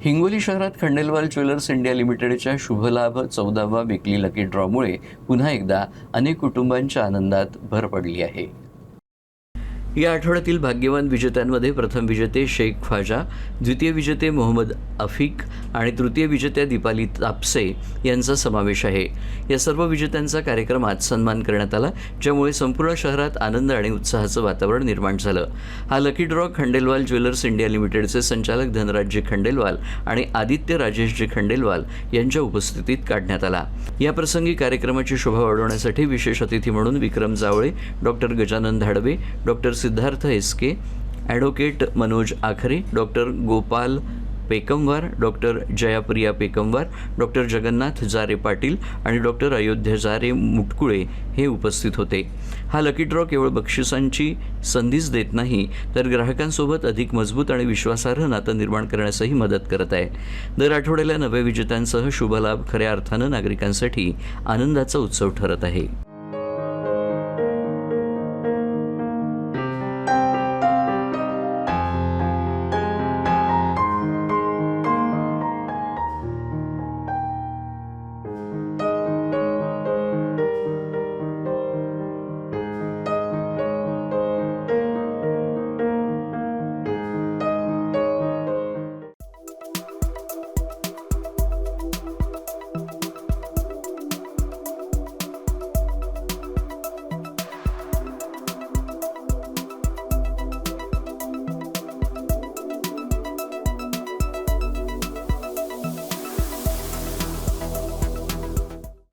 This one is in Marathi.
हिंगोली शहरात खंडेलवाल ज्वेलर्स इंडिया लिमिटेडच्या शुभलाभ 14वा विकली लकी ड्रॉमुळे पुन्हा एकदा अनेक कुटुंबांच्या आनंदात भर पडली आहे। या आठवड्यातील भाग्यवान विजेत्यांमध्ये प्रथम विजेते शेख ख्वाजा, द्वितीय विजेते मोहम्मद अफिक आणि तृतीय विजेत्या दीपाली तापसे यांचा समावेश आहे। या सर्व विजेत्यांचा कार्यक्रमात सन्मान करण्यात आला, ज्यामुळे संपूर्ण शहरात आनंद आणि उत्साहाचं वातावरण निर्माण झालं। हा lucky draw Khandelwal jewellers India लिमिटेडचे संचालक धनराजजी खंडेलवाल आणि आदित्य राजेशजी खंडेलवाल यांच्या उपस्थितीत काढण्यात आला। या प्रसंगी कार्यक्रमाची शोभा वाढवण्यासाठी विशेष अतिथी म्हणून Vikram Jawale, doctor Gajanan Dhadve, doctor Siddharth SK, advocate Manoj Akhare, doctor Gopal Pekamwar, doctor Jayapriya Pekamwar, doctor Jagannath Jare Patil आणि डॉक्टर अयोध्या जारे मुटकुळे हे उपस्थित होते। हा लकी ड्रॉ केवळ बक्षिसांची संधीच देत नाही, तर ग्राहकांसोबत अधिक मजबूत आणि विश्वासार्ह नातं निर्माण करण्यासही मदत करत आहे। दर आठवड्याला नव्या विजेत्यांसह शुभलाभ खऱ्या अर्थानं नागरिकांसाठी आनंदाचा उत्सव ठरत आहे।